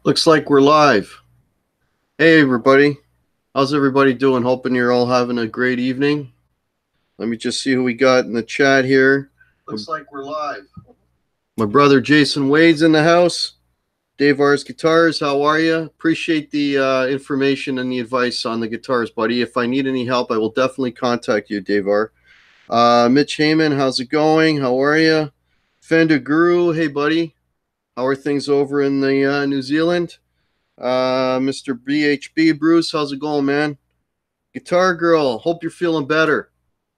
Looks like we're live. Hey, everybody. How's everybody doing? Hoping you're all having a great evening. Let me just see who we got in the chat here. Looks like we're live. My brother Jason Wade's in the house. Dave R's Guitars, how are you? Appreciate the information and the advice on the guitars, buddy. If I need any help, I will definitely contact you, Dave R. Mitch Heyman, how's it going? How are you? Fender Guru, hey, buddy. How are things over in the New Zealand? Mr. BHB, Bruce, how's it going, man? Guitar Girl, hope you're feeling better.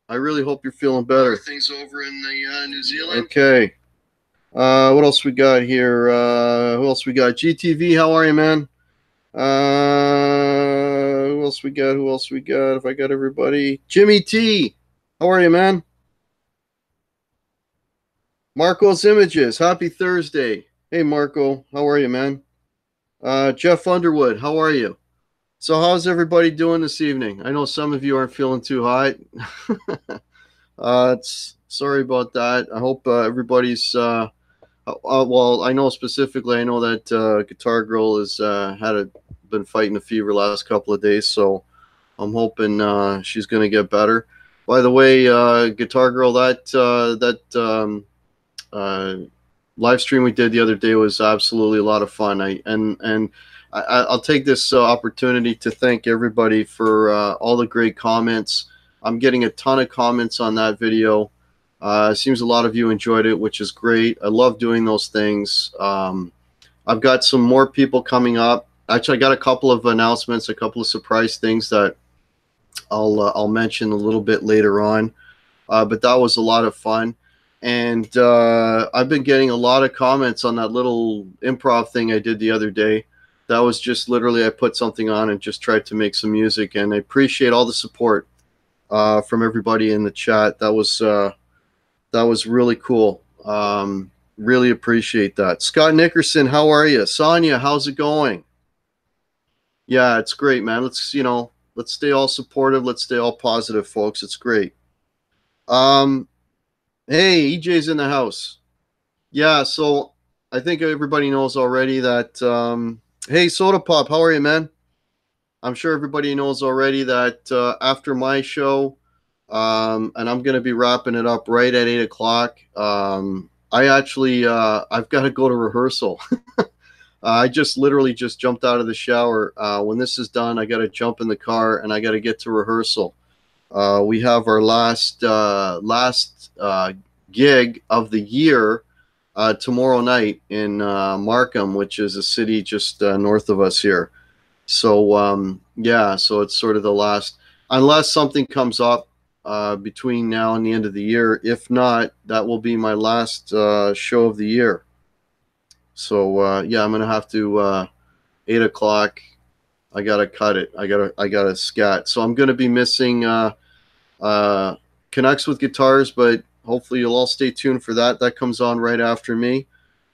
I really hope you're feeling better. How are things over in the New Zealand? Okay. What else we got here? Who else we got? GTV, how are you, man? Who else we got? Who else we got? If I got everybody. Jimmy T, how are you, man? Marco's Images, happy Thursday. Hey, Marco, how are you, man? Jeff Underwood, how are you? So how's everybody doing this evening? I know some of you aren't feeling too hot. Sorry about that. I hope everybody's well, I know specifically, I know that Guitar Girl has been fighting a fever last couple of days, so I'm hoping she's going to get better. By the way, Guitar Girl, that live stream we did the other day was absolutely a lot of fun. I'll take this opportunity to thank everybody for all the great comments. I'm getting a ton of comments on that video. Seems a lot of you enjoyed it, which is great. I love doing those things. I've got some more people coming up. Actually, I got a couple of announcements, a couple of surprise things that I'll mention a little bit later on. But that was a lot of fun. And I've been getting a lot of comments on that little improv thing I did the other day. That was just literally I put something on and just tried to make some music. And I appreciate all the support from everybody in the chat. That was really cool. Really appreciate that. Scott Nickerson, how are you? Sonia, how's it going? Yeah, it's great, man. Let's stay all supportive. Let's stay all positive, folks. It's great. Hey, EJ's in the house. Yeah, so I think everybody knows already that. Hey, Soda Pop, how are you, man? I'm sure everybody knows already that after my show, and I'm going to be wrapping it up right at 8 o'clock. I've got to go to rehearsal. I literally just jumped out of the shower. When this is done, I got to jump in the car and I got to get to rehearsal. We have our last gig of the year tomorrow night in Markham, which is a city just north of us here. So yeah, so it's sort of the last, unless something comes up between now and the end of the year. If not, that will be my last show of the year. So yeah, I'm gonna have to 8 o'clock. I gotta cut it. I gotta scat. So I'm gonna be missing Connects with Guitars, but hopefully you'll all stay tuned for that. That comes on right after me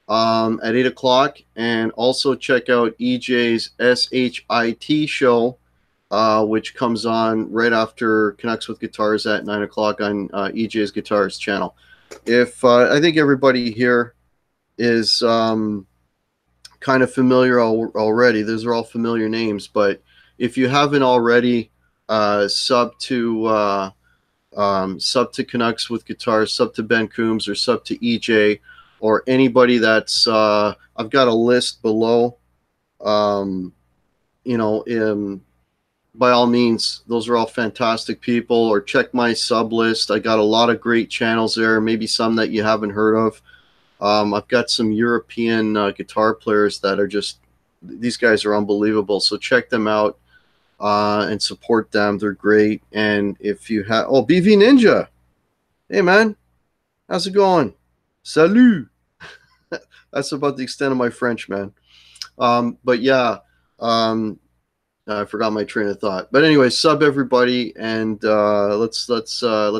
at 8 o'clock. And also check out EJ's SHIT show, which comes on right after Connects with Guitars at 9 o'clock on EJ's Guitars channel. If I think everybody here is kind of familiar already. Those are all familiar names, but if you haven't already, sub to Connects with Guitars, sub to Ben Coombs, or sub to EJ, or anybody that's I've got a list below. By all means, those are all fantastic people. Or check my sub list. I got a lot of great channels there, maybe some that you haven't heard of. I've got some European guitar players that are these guys are unbelievable. So check them out and support them. They're great. And if you have, BV Ninja, hey man, how's it going? Salut. That's about the extent of my French, man. But yeah, I forgot my train of thought. But anyway, sub everybody, and let's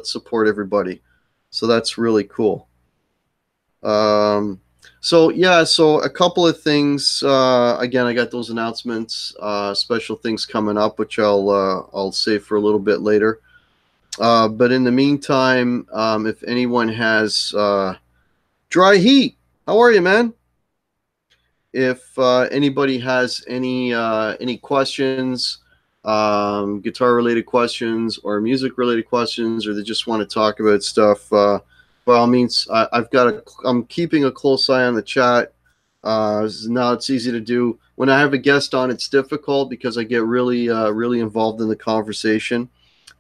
support everybody. So that's really cool. So yeah, so a couple of things. Again, I got those announcements, special things coming up, which I'll save for a little bit later. But in the meantime, if anyone has Dry Heat, how are you, man? if anybody has any questions, guitar related questions or music related questions, or they just want to talk about stuff, by all means, I'm keeping a close eye on the chat. Now it's easy to do. When I have a guest on, it's difficult because I get really involved in the conversation.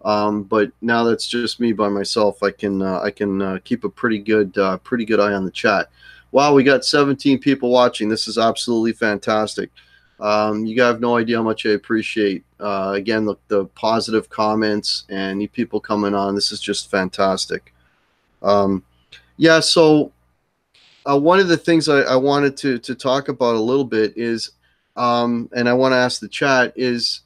But now that's just me by myself. I can keep a pretty good eye on the chat. Wow, we got 17 people watching. This is absolutely fantastic. You guys have no idea how much I appreciate. Again, the positive comments and you people coming on. This is just fantastic. Yeah, so one of the things I wanted to talk about a little bit is, and I want to ask the chat, is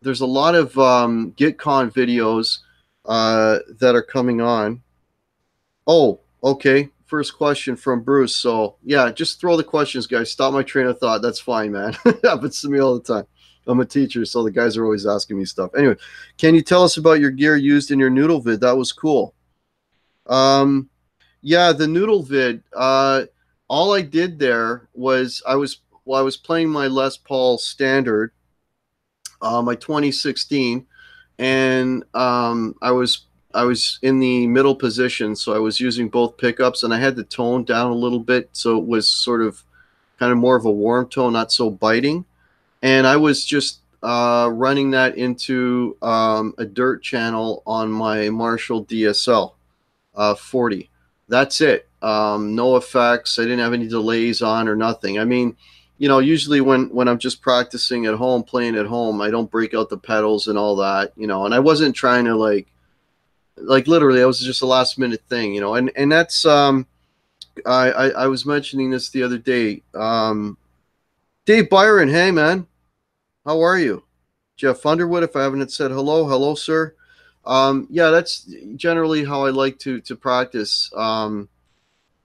there's a lot of GitCon videos that are coming on. Oh, okay. First question from Bruce. So yeah, just throw the questions, guys. Stop my train of thought. That's fine, man. It happens to me all the time. I'm a teacher, so the guys are always asking me stuff. Anyway, can you tell us about your gear used in your noodle vid? That was cool. Yeah, the noodle vid. All I did there was I was playing my Les Paul Standard, my 2016, and I was in the middle position, so I was using both pickups, and I had the tone down a little bit, so it was sort of kind of more of a warm tone, not so biting. And I was just running that into a dirt channel on my Marshall DSL 40. That's it. No effects. I didn't have any delays on or nothing. I mean, you know, usually when I'm just practicing at home, playing at home, I don't break out the pedals and all that, you know, and I wasn't trying to like literally, it was just a last minute thing, you know, and that's, I was mentioning this the other day. Dave Byron, hey man, how are you? Jeff Underwood, if I haven't said hello, sir. Yeah, that's generally how I like to practice.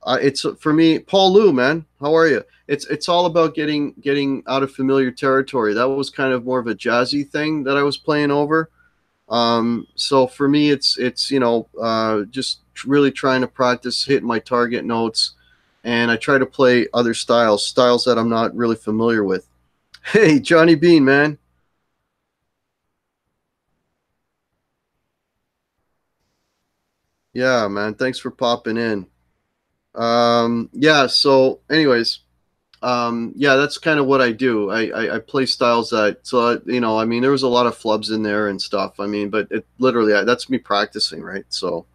It's for me, Paul Lou, man. How are you? It's all about getting out of familiar territory. That was kind of more of a jazzy thing that I was playing over. So for me, it's you know, just really trying to practice hitting my target notes, and I try to play other styles that I'm not really familiar with. Hey, Johnny Beane, man. Yeah, man. Thanks for popping in. Yeah. So, anyways, yeah, that's kind of what I do. I play styles that, so you know, I mean, there was a lot of flubs in there and stuff. I mean, but it literally, that's me practicing, right? So,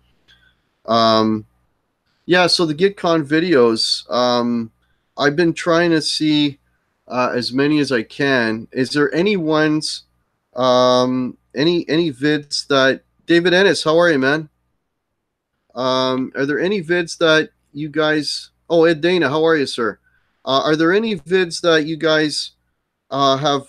yeah. So the GitCon videos, I've been trying to see as many as I can. Is there any ones, any vids that David Ennis? How are you, man? Are there any vids that you guys? Oh, Ed Dana, how are you, sir? Are there any vids that you guys have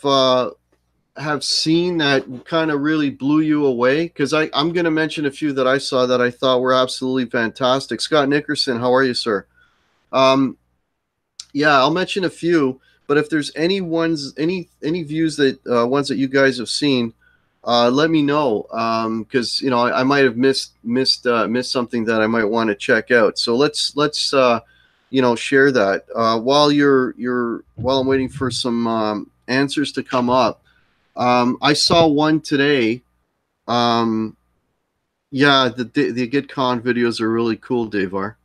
seen that kind of really blew you away? Because I'm going to mention a few that I saw that I thought were absolutely fantastic. Scott Nickerson, how are you, sir? Yeah, I'll mention a few. But if there's any ones, any views that ones that you guys have seen, let me know, because you know I might have missed something that I might want to check out. So let's you know, share that while I'm waiting for some answers to come up. I saw one today. Yeah, the GitCon videos are really cool, Davar.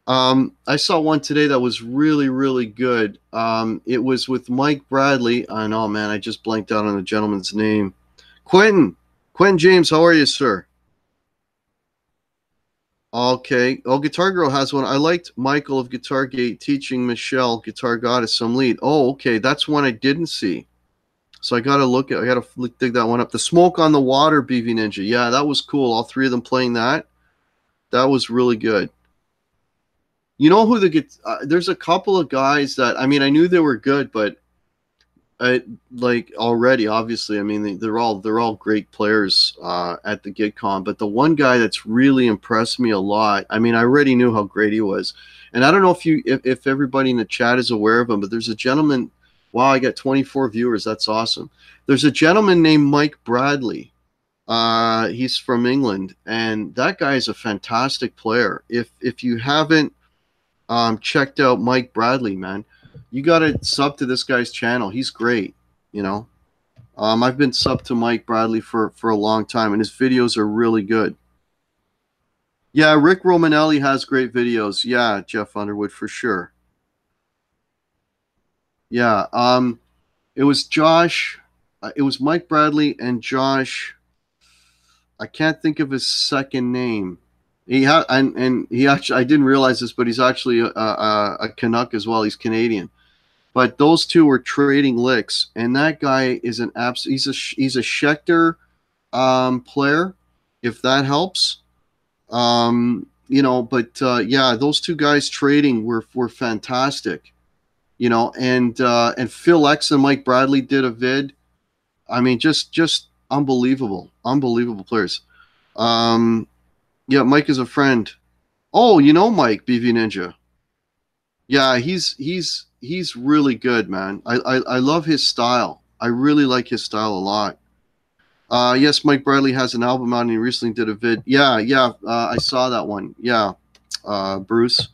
I saw one today that was really good. It was with Mike Bradley. I know, man, I just blanked out on the gentleman's name. Quentin James, how are you, sir? Okay. Oh, Guitar Girl has one. I liked Michael of Guitar Gate teaching Michelle, Guitar Goddess, some lead. Oh, okay. That's one I didn't see. So I got to dig that one up. The Smoke on the Water, BV Ninja. Yeah, that was cool. All three of them playing that. That was really good. You know who there's a couple of guys that, I mean, I knew they were good, but like already, obviously, I mean, they're all great players at the GitCon. But the one guy that's really impressed me a lot, I mean, I already knew how great he was, and I don't know if everybody in the chat is aware of him, but there's a gentleman. Wow, I got 24 viewers. That's awesome. There's a gentleman named Mike Bradley. He's from England, and that guy is a fantastic player. If you haven't checked out Mike Bradley, man. You got to sub to this guy's channel. He's great, you know. I've been sub to Mike Bradley for a long time, and his videos are really good. Yeah, Rick Romanelli has great videos. Yeah, Jeff Underwood for sure. Yeah, it was Josh. It was Mike Bradley and Josh. I can't think of his second name. He had and he actually I didn't realize this, but he's actually a Canuck as well. He's Canadian. But those two were trading licks, and that guy is an he's a Schecter player, if that helps. You know, but yeah, those two guys trading were fantastic. You know, and Phil X and Mike Bradley did a vid. I mean, just unbelievable, unbelievable players. Yeah, Mike is a friend. Oh, you know Mike, BV Ninja. Yeah, he's really good, man. I love his style. I really like his style a lot. Yes, Mike Bradley has an album out and he recently did a vid. Yeah, yeah, I saw that one. Yeah, Bruce.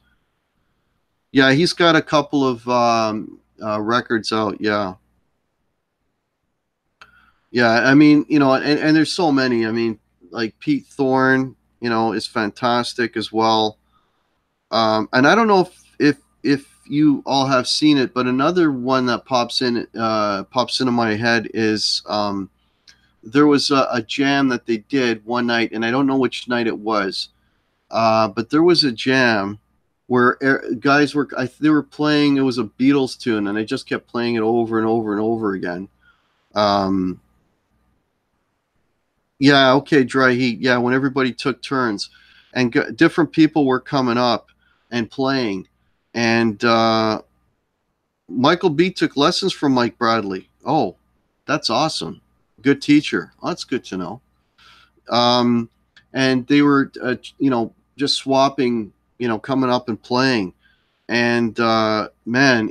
Yeah, he's got a couple of records out. Yeah. Yeah, I mean, you know, and there's so many. I mean, like Pete Thorne, you know, is fantastic as well. And I don't know if you all have seen it, but another one that pops into my head is there was a jam that they did one night, and I don't know which night it was, but there was a jam where guys they were playing. It was a Beatles tune, and they just kept playing it over and over and over again. Um, Yeah, okay, dry heat. Yeah, when everybody took turns, and different people were coming up and playing, and Michael B took lessons from Mike Bradley. Oh, that's awesome. Good teacher. Oh, that's good to know. Um, and they were, you know, just swapping, you know, coming up and playing. And man,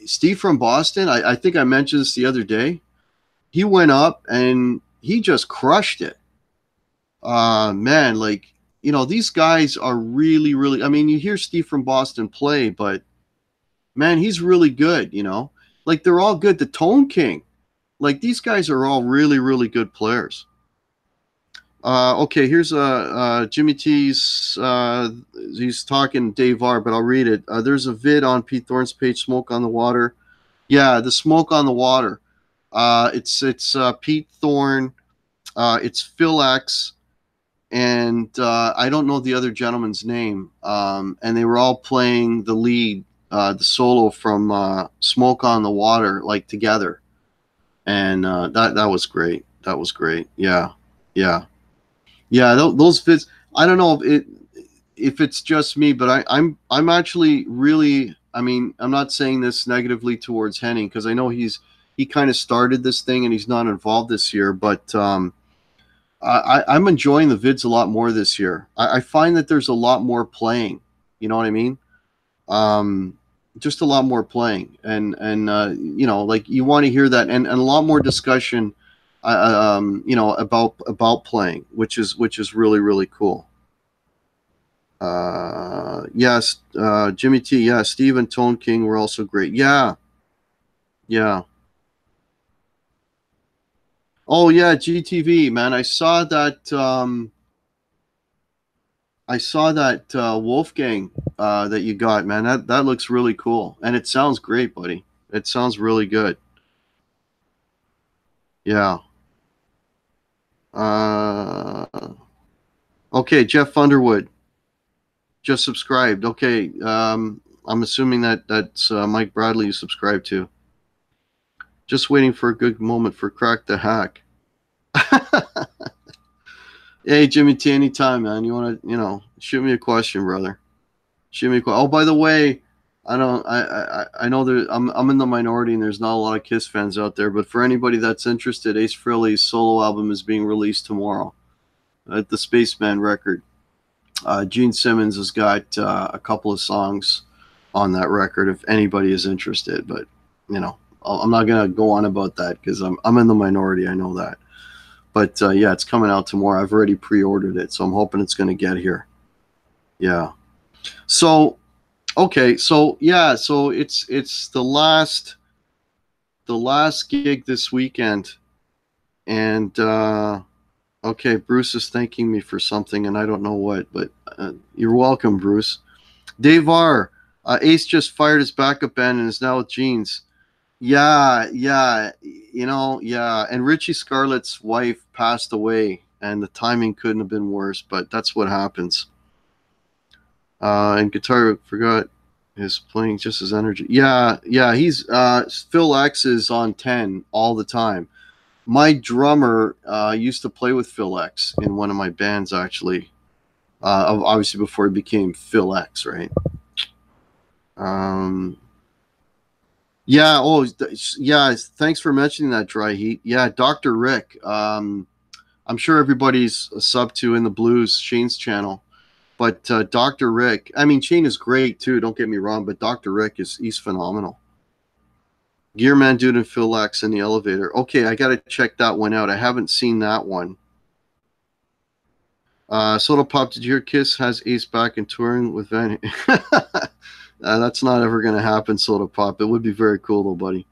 Steve from Boston, I think I mentioned this the other day. He went up and he just crushed it. Man, like, you know, these guys are really, really, I mean, you hear Steve from Boston play, but man, he's really good, you know, like they're all good. The Tone King, like these guys are all really, really good players. Okay, here's Jimmy T's, he's talking Dave R, but I'll read it. There's a vid on Pete Thorne's page, Smoke on the Water. Yeah, the Smoke on the Water. It's Pete Thorne, it's Phil X, and I don't know the other gentleman's name. And they were all playing the lead, the solo from Smoke on the Water, like together, and that was great. That was great. Yeah, yeah, yeah. Those fits. I don't know if it's just me, but I'm actually really. I mean, I'm not saying this negatively towards Henning because I know he kind of started this thing and he's not involved this year, but I'm enjoying the vids a lot more this year. I find that there's a lot more playing. You know what I mean? Just a lot more playing, and you know, like you want to hear that, and a lot more discussion, you know, about playing, which is really, really cool. Yes, Jimmy T. Yeah, Steve and Tone King were also great. Yeah, yeah. Oh yeah, GTV, man. I saw that Wolfgang that you got, man. That looks really cool, and it sounds great, buddy. It sounds really good. Yeah. Uh, okay, Jeff Underwood just subscribed. Okay, I'm assuming that's Mike Bradley you subscribed to. Just waiting for a good moment for Crack the Hack. Hey, Jimmy T, anytime, man. You want to, you know, shoot me a question, brother. Shoot me a question. Oh, by the way, I know I'm in the minority and there's not a lot of Kiss fans out there, but for anybody that's interested, Ace Frehley's solo album is being released tomorrow at the Spaceman record. Gene Simmons has got a couple of songs on that record if anybody is interested, but you know, I'm not gonna go on about that because I'm in the minority. I know that. But yeah, it's coming out tomorrow. I've already pre-ordered it, so I'm hoping it's going to get here. Yeah. So Okay, so yeah, so it's the last gig this weekend, and okay, Bruce is thanking me for something, and I don't know what, but you're welcome, Bruce. Dave R. Ace just fired his backup band and is now with Jeans. Yeah, yeah, yeah. And Richie Scarlett's wife passed away, and the timing couldn't have been worse, but that's what happens. And guitar forgot his playing just his energy. Yeah, yeah. He's Phil X is on 10 all the time. My drummer used to play with Phil X in one of my bands, actually. Obviously, before he became Phil X, right? Yeah. Oh, yeah. Thanks for mentioning that, Dry Heat. Yeah, Dr. Rick. I'm sure everybody's a sub to In the Blues, Shane's channel. But Dr. Rick, I mean, Shane is great too. Don't get me wrong, but Dr. Rick he's phenomenal. Gearman Dude and Phil X in the elevator. Okay, I got to check that one out. I haven't seen that one. Soda Pop, did you hear Kiss has Ace back and touring with Van? That's not ever going to happen, Soda Pop. It would be very cool, though, buddy.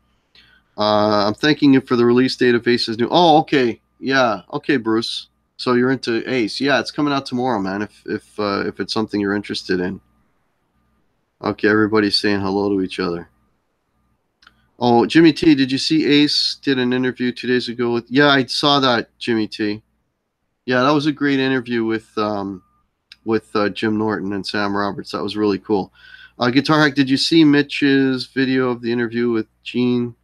I'm thanking you for the release date of Ace's new. Oh, okay, yeah, okay, Bruce. So you're into Ace? Yeah, it's coming out tomorrow, man. If it's something you're interested in. Okay, everybody's saying hello to each other. Oh, Jimmy T, did you see Ace did an interview 2 days ago with? Yeah, I saw that, Jimmy T. Yeah, that was a great interview with Jim Norton and Sam Roberts. That was really cool. Guitar Hack, did you see Mitch's video of the interview with Gene?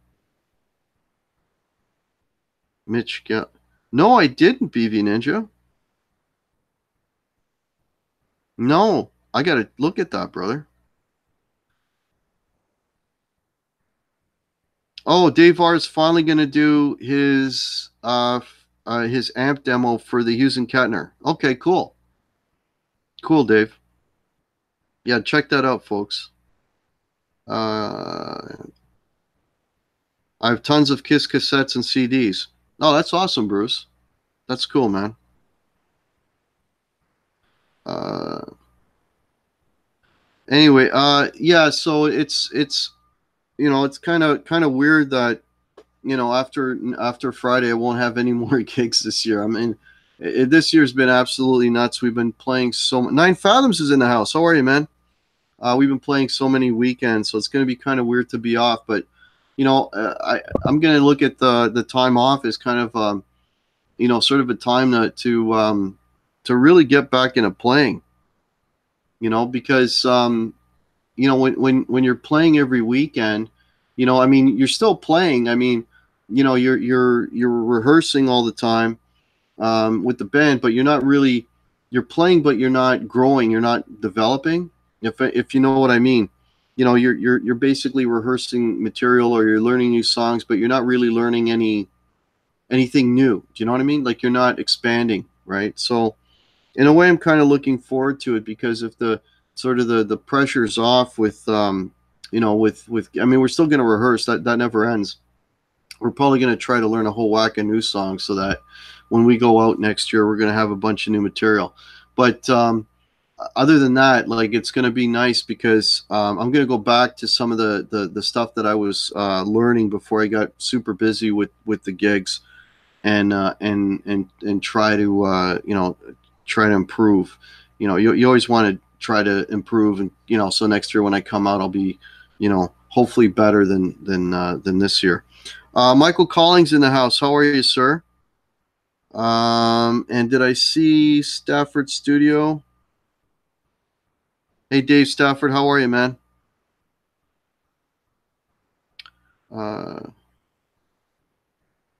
Mitch, no, I didn't, BV Ninja. No, I gotta look at that, brother. Oh, Dave R is finally gonna do his amp demo for the Hughes and Kettner. Okay, cool. Cool, Dave. Yeah, check that out, folks. I have tons of Kiss cassettes and CDs. Oh, that's awesome, Bruce. That's cool, man. Anyway, yeah. So it's it's kind of weird that after Friday I won't have any more gigs this year. I mean, this year's been absolutely nuts. We've been playing so much. Nine Fathoms is in the house. How are you, man? We've been playing so many weekends, so it's going to be kind of weird to be off. But I'm going to look at the time off as kind of sort of a time to really get back into playing. Because when you're playing every weekend, I mean, you're still playing. I mean, you're rehearsing all the time with the band, but you're playing, but you're not growing, you're not developing. If you know what I mean, you're basically rehearsing material or you're learning new songs, but you're not really learning anything new. Do you know what I mean? Like you're not expanding, right? So in a way, I'm kind of looking forward to it because if the sort of the pressure's off with with I mean, we're still going to rehearse. That never ends. We're probably going to try to learn a whole whack of new songs so that when we go out next year, we're going to have a bunch of new material. But other than that, like it's going to be nice because I'm going to go back to some of the stuff that I was learning before I got super busy with the gigs, and try to try to improve. You always want to try to improve, and so next year when I come out, I'll be hopefully better than this year. Michael Collings in the house. How are you, sir? And did I see Stafford Studio? Hey, Dave Stafford, how are you, man?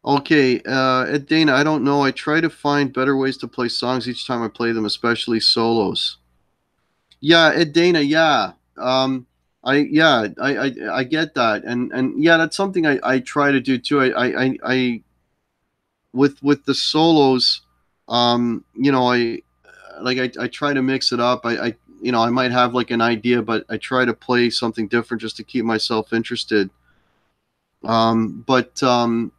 Okay, Ed Dana, I don't know. I try to find better ways to play songs each time I play them, especially solos. Yeah, Ed Dana, yeah. I get that, and yeah, that's something I try to do too. I with the solos, I try to mix it up. I might have like an idea, but I try to play something different just to keep myself interested. But the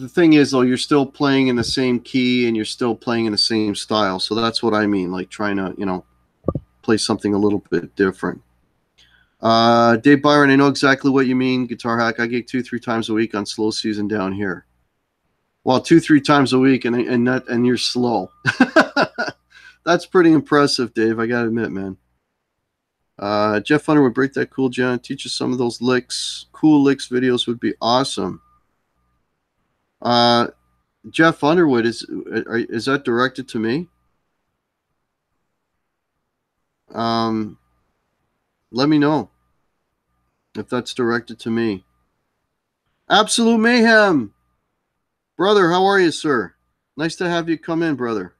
thing is though, you're still playing in the same key and you're still playing in the same style. So that's what I mean, like trying to play something a little bit different. Dave Byron, I know exactly what you mean, Guitar Hack. I gig 2-3 times a week on slow season down here. Well, 2-3 times a week, and you're slow. That's pretty impressive, Dave. I gotta admit, man. Jeff Underwood, break that cool jam. Teach us some of those licks. Cool licks videos would be awesome. Jeff Underwood, is that directed to me? Let me know if that's directed to me. Absolute Mayhem. Brother, how are you, sir? Nice to have you come in, brother.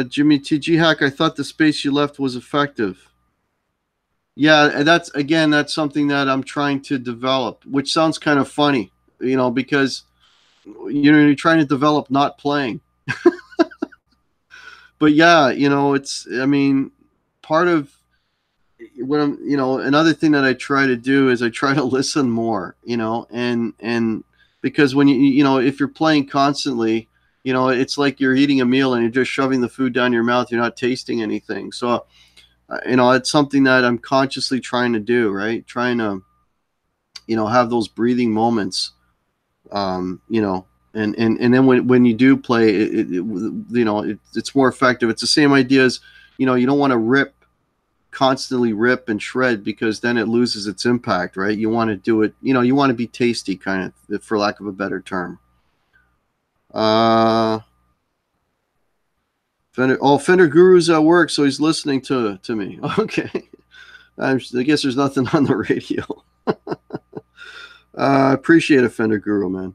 Jimmy TG Hack, I thought the space you left was effective. Yeah, that's something that I'm trying to develop, which sounds kind of funny, because you're trying to develop not playing. But yeah, part of what I'm, another thing that I try to do is I try to listen more, and because when if you're playing constantly, it's like you're eating a meal and you're just shoving the food down your mouth. You're not tasting anything. So, it's something that I'm consciously trying to do, right? Trying to, have those breathing moments, and then when you do play, it's more effective. It's the same idea as, you don't want to constantly rip and shred, because then it loses its impact, right? You want to do it, you want to be tasty, kind of, for lack of a better term. Fender Guru's at work, so he's listening to me. Okay. I guess there's nothing on the radio. Appreciate it, Fender Guru, man.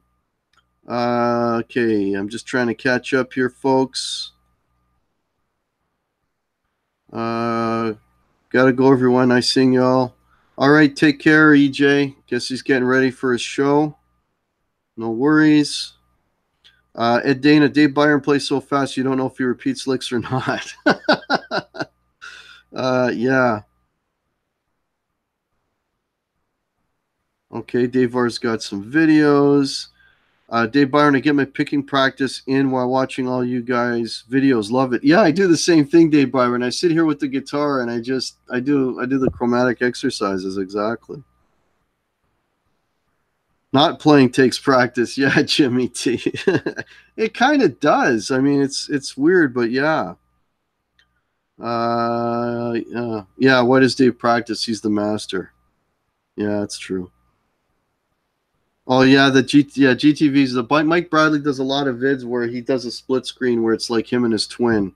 Okay, I'm just trying to catch up here, folks. Gotta go, everyone. Nice seeing y'all. All right, take care, EJ. Guess he's getting ready for his show. No worries. Ed Dana, Dave Byron plays so fast you don't know if he repeats licks or not. Yeah. Okay, Dave Var's got some videos. Dave Byron, I get my picking practice in while watching all you guys' videos. Love it. Yeah, I do the same thing, Dave Byron. I sit here with the guitar and I do the chromatic exercises. Exactly. Not playing takes practice. Yeah, Jimmy T. It kind of does. I mean, it's weird, but yeah. Yeah, what does Dave practice? He's the master. Yeah, that's true. Oh yeah, GTVs. Mike Bradley does a lot of vids where he does a split screen where it's like him and his twin.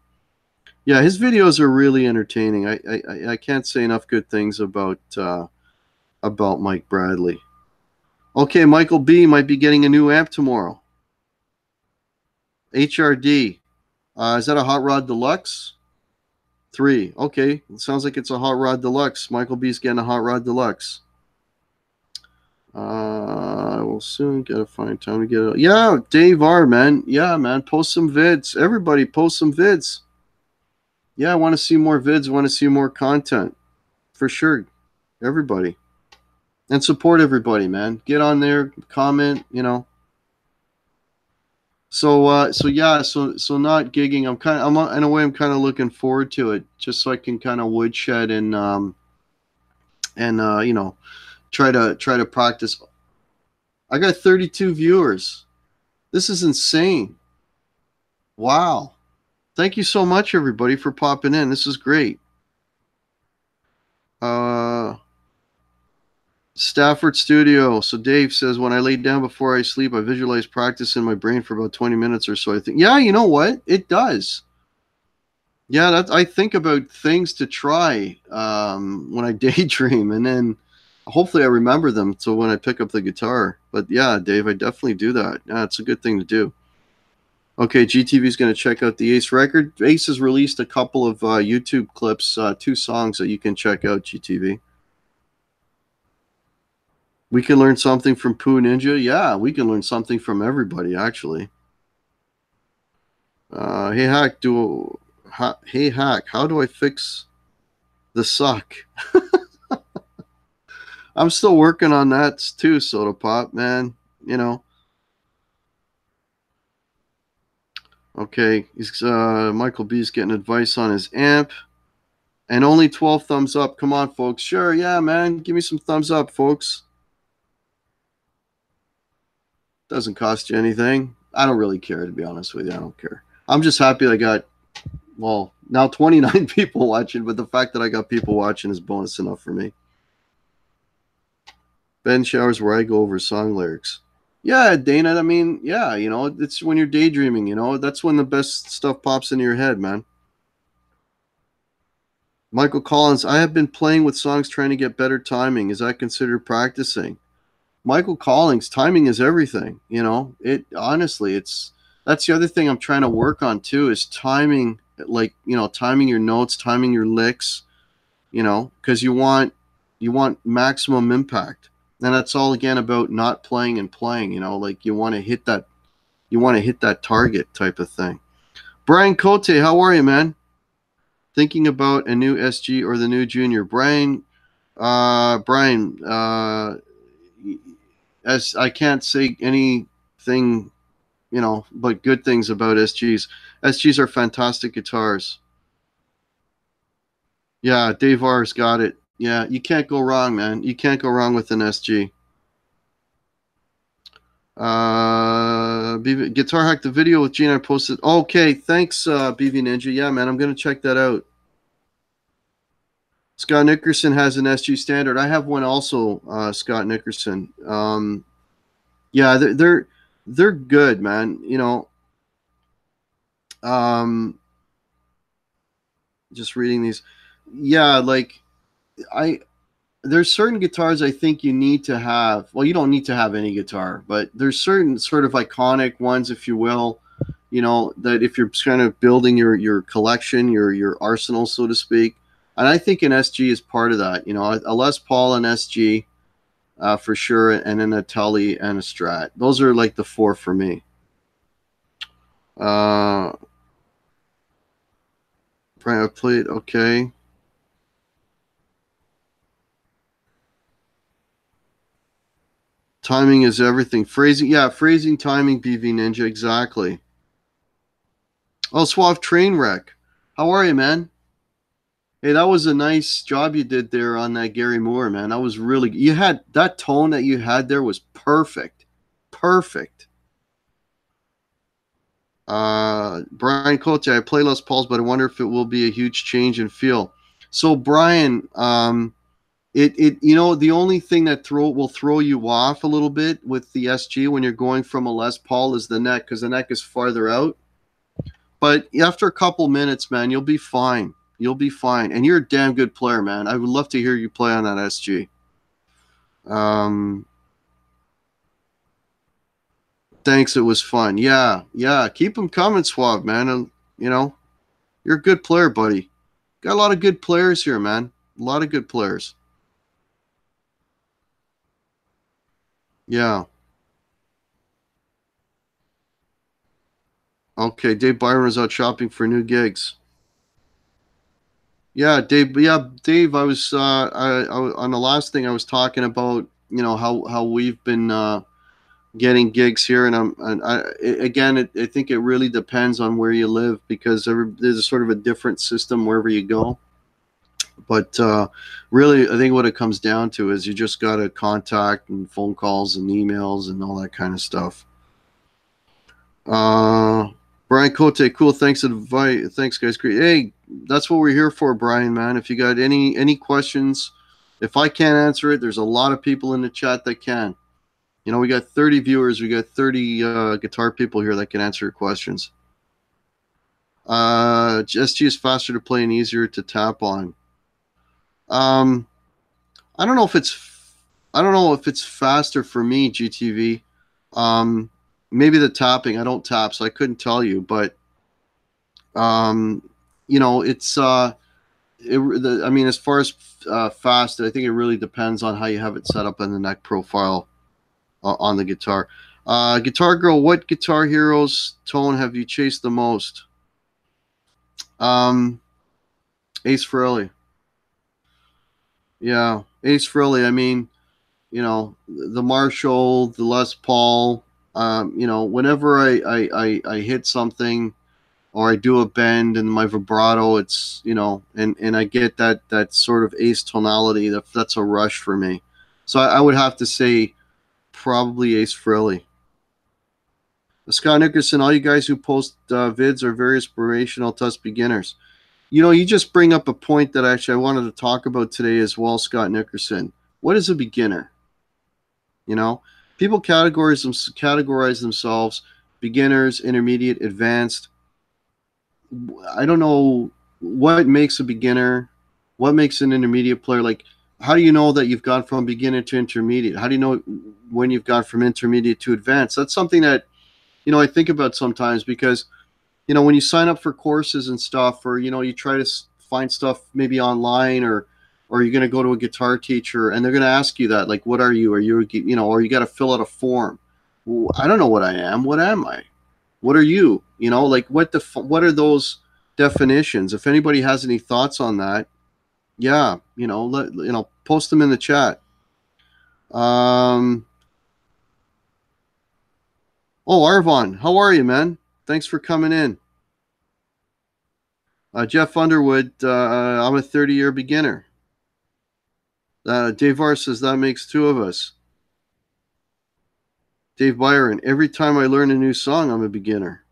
Yeah, his videos are really entertaining. I can't say enough good things about Mike Bradley. Okay, Michael B might be getting a new amp tomorrow. HRD. Is that a Hot Rod Deluxe? 3. Okay, it sounds like it's a Hot Rod Deluxe. Michael B's getting a Hot Rod Deluxe. I will soon get a fine time to get it. Yeah, Dave R, man. Yeah, man. Post some vids. Everybody post some vids. Yeah, I want to see more vids. I want to see more content. For sure. Everybody. And support everybody, man. Get on there, comment, So yeah, so not gigging. In a way I'm kind of looking forward to it, just so I can kind of woodshed and try to practice. I got 32 viewers. This is insane. Wow. Thank you so much, everybody, for popping in. This is great. Stafford Studio. So Dave says, when I lay down before I sleep, I visualize practice in my brain for about 20 minutes or so. I think, yeah, you know what? It does. Yeah, I think about things to try when I daydream, and then hopefully I remember them so when I pick up the guitar. But yeah, Dave, I definitely do that. Yeah, it's a good thing to do. Okay, GTV is going to check out the Ace record. Ace has released a couple of YouTube clips, 2 songs that you can check out, GTV. We can learn something from Poo Ninja. Yeah, we can learn something from everybody, actually. Hey, Hack, how do I fix the suck? I'm still working on that too, Soda Pop, man. Okay, he's Michael B's getting advice on his amp. And only 12 thumbs up. Come on, folks. Sure, yeah, man. Give me some thumbs up, folks. Doesn't cost you anything. I don't really care, to be honest with you. I don't care. I'm just happy I got, well, now 29 people watching, but the fact that I got people watching is bonus enough for me. Ben showers where I go over song lyrics. Yeah, Dana, I mean, yeah, you know, it's when you're daydreaming, you know, that's when the best stuff pops into your head, man. Michael Collins, I have been playing with songs trying to get better timing. Is that considered practicing? Michael Collins, timing is everything, you know. It honestly, that's the other thing I'm trying to work on too is timing, like, you know, timing your notes, timing your licks, you know, because you want maximum impact. And that's all again about not playing and playing, you know, like you want to hit that target type of thing. Brian Cote, how are you, man? Thinking about a new SG or the new Junior. Brian, as I can't say anything, you know, but good things about SGs. SGs are fantastic guitars. Yeah, Dave R's got it. Yeah, you can't go wrong, man. You can't go wrong with an SG. Guitar Hack, the video with Gene I posted. Okay, thanks, BV Ninja. Yeah, man, I'm gonna check that out. Scott Nickerson has an SG standard. I have one also, Scott Nickerson. Yeah, they're good, man. You know, just reading these. Yeah, like there's certain guitars I think you need to have. Well, you don't need to have any guitar, but there's certain sort of iconic ones, if you will, you know, that if you're kind of building your collection, your arsenal, so to speak. And I think an SG is part of that. You know, a Les Paul and SG for sure, and then a Tully and a Strat. Those are like the four for me. I played okay. Timing is everything. Phrasing, yeah, phrasing, timing, BV Ninja, exactly. Oh, Suave Trainwreck. How are you, man? Hey, that was a nice job you did there on that Gary Moore, man. That was really, you had that tone that you had there was perfect. Perfect. Brian Cote, I play Les Pauls, but I wonder if it will be a huge change in feel. So, Brian, it you know, the only thing that will throw you off a little bit with the SG when you're going from a Les Paul is the neck, because the neck is farther out. But after a couple minutes, man, you'll be fine. You'll be fine. And you're a damn good player, man. I would love to hear you play on that SG. Thanks. It was fun. Yeah. Yeah. Keep them coming, Suave, man. And, you know, you're a good player, buddy. Got a lot of good players here, man. A lot of good players. Yeah. Okay. Dave Byron is out shopping for new gigs. Yeah, Dave. Yeah, Dave. I was on the last thing I was talking about. You know how we've been getting gigs here, and I think it really depends on where you live, because there's a sort of a different system wherever you go. But really, I think what it comes down to is you just got to contact and phone calls and emails and all that kind of stuff. Brian Cote, cool. Thanks, thanks, guys. Great. Hey, that's what we're here for, Brian, man. If you got any questions, if I can't answer it, there's a lot of people in the chat that can. You know, we got 30 viewers. We got 30 guitar people here that can answer your questions. SG is faster to play and easier to tap on. I don't know if it's faster for me, GTV. Maybe the tapping. I don't tap, so I couldn't tell you. But you know, it's I mean, as far as fast, I think it really depends on how you have it set up in the neck profile on the guitar. Guitar Girl, what Guitar Heroes tone have you chased the most? Ace Frehley. Yeah, Ace Frehley. I mean, you know, the Marshall, the Les Paul. You know, whenever I hit something, or I do a bend and my vibrato, it's, you know, and I get that sort of ace tonality. That's a rush for me. So I would have to say probably Ace Frehley. Scott Nickerson, all you guys who post vids are very inspirational to us beginners. You know, you just bring up a point that actually I wanted to talk about today as well, Scott Nickerson. What is a beginner? You know, people categorize themselves beginners, intermediate, advanced. I don't know what makes a beginner, what makes an intermediate player. Like, how do you know that you've gone from beginner to intermediate? How do you know when you've gone from intermediate to advanced? That's something that, you know, I think about sometimes because, you know, when you sign up for courses and stuff, or, you know, you try to find stuff maybe online, or you're going to go to a guitar teacher and they're going to ask you that, like, what are you? Are you, you know, or you got to fill out a form. Well, I don't know what I am. What am I? What are you? You know, like what are those definitions? If anybody has any thoughts on that, yeah, you know, post them in the chat. Oh, Arvon, how are you, man? Thanks for coming in. Jeff Underwood, I'm a 30-year beginner. Dave R says that makes two of us. Dave Byron, every time I learn a new song, I'm a beginner.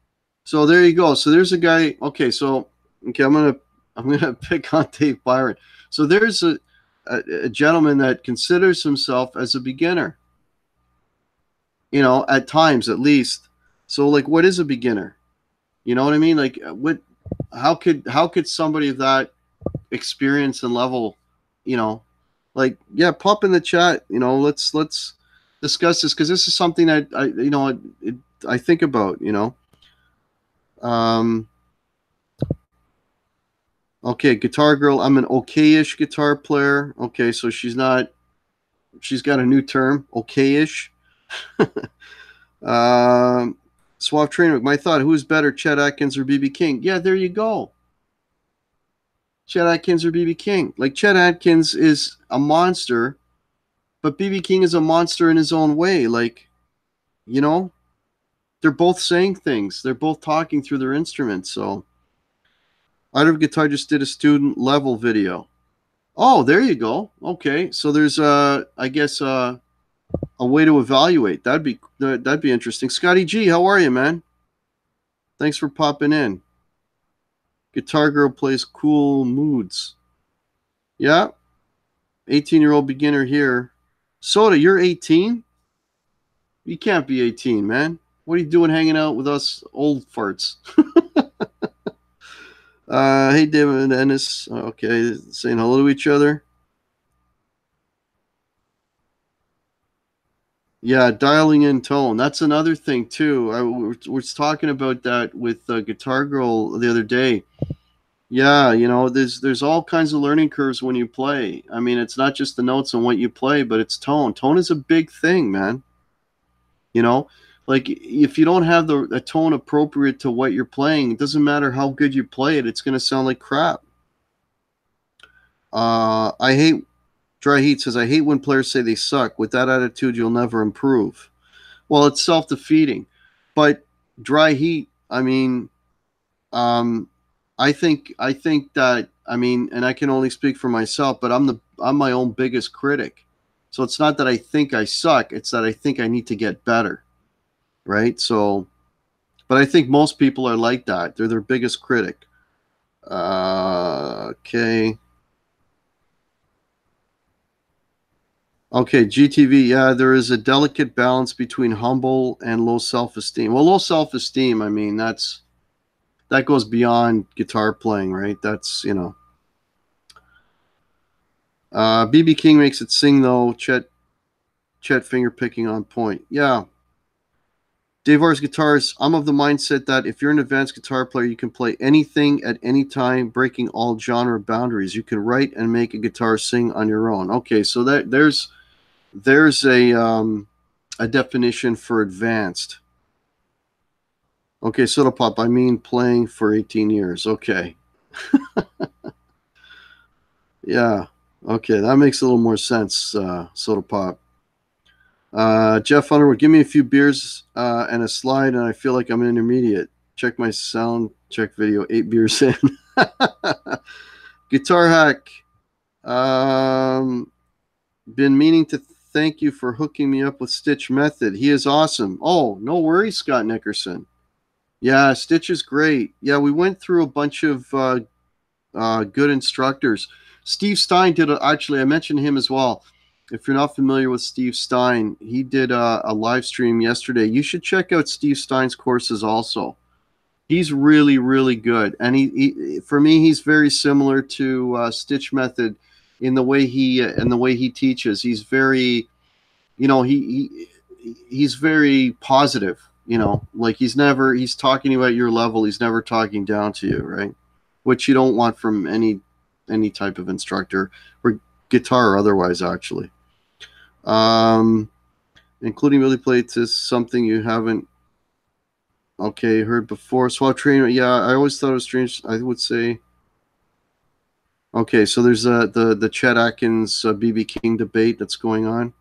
So there you go. So there's a guy. Okay, I'm gonna pick on Dave Byron. So there's a gentleman that considers himself as a beginner. You know, at times at least. So like, what is a beginner? You know what I mean? Like, what? How could somebody of that experience and level, you know, like, yeah, pop in the chat. You know, let's discuss this, because this is something that I think about. You know. Okay, Guitar Girl, I'm an okay-ish guitar player. Okay, so she's got a new term, okay-ish. Suave Trainer, my thought, who's better, Chet Atkins or BB King? Yeah, there you go. Chet Atkins or BB King. Like, Chet Atkins is a monster, but BB King is a monster in his own way. Like, you know, they're both saying things. They're both talking through their instruments. So, Art of Guitar just did a student level video. Oh, there you go. Okay, so there's I guess a way to evaluate. That'd be interesting. Scotty G, how are you, man? Thanks for popping in. Guitar Girl plays cool moods. Yeah, 18-year-old beginner here. Soda, you're 18? You can't be 18, man. What are you doing hanging out with us old farts? Hey, David and Ennis. Okay, saying hello to each other. Yeah, dialing in tone. That's another thing too. We were talking about that with Guitar Girl the other day. Yeah, you know, there's all kinds of learning curves when you play. I mean, it's not just the notes and what you play, but it's tone. Tone is a big thing, man. You know, like if you don't have the tone appropriate to what you're playing, it doesn't matter how good you play it. It's going to sound like crap. I hate Dry Heat says, I hate when players say they suck. With that attitude, you'll never improve. Well, it's self-defeating. But Dry Heat, I mean, I think that, I mean, and I can only speak for myself, but I'm my own biggest critic. So it's not that I think I suck, it's that I think I need to get better. Right? So, but I think most people are like that. They're their biggest critic. Okay. Okay, GTV, yeah, there is a delicate balance between humble and low self-esteem. Well, low self-esteem, I mean, that goes beyond guitar playing, right? That's, you know. BB King makes it sing, though. Chet finger picking on point. Yeah. Dave R's guitars, I'm of the mindset that if you're an advanced guitar player, you can play anything at any time, breaking all genre boundaries. You can write and make a guitar sing on your own. Okay, so there's a definition for advanced. Okay, Soda Pop, I mean playing for 18 years. Okay. Yeah. Okay, that makes a little more sense, Soda Pop. Jeff Underwood, give me a few beers and a slide, and I feel like I'm an intermediate. check my sound check video 8 beers in. Guitar Hack. Been meaning to thank you for hooking me up with Stitch Method. He is awesome. Oh, no worries, Scott Nickerson. Yeah, Stitch is great. Yeah, we went through a bunch of good instructors. Steve Stein did actually, I mentioned him as well. If you're not familiar with Steve Stein, he did a live stream yesterday. You should check out Steve Stein's courses also. He's really, really good. And he for me, he's very similar to Stitch Method in the way he teaches. He's very, he's very positive. Like he's talking to you at your level. He's never talking down to you, right? Which you don't want from any type of instructor, or guitar or otherwise, actually. Including really play to something you haven't heard before. Swap trainer. Yeah, I always thought it was strange. I would say. Okay, so there's the Chet Atkins BB King debate that's going on.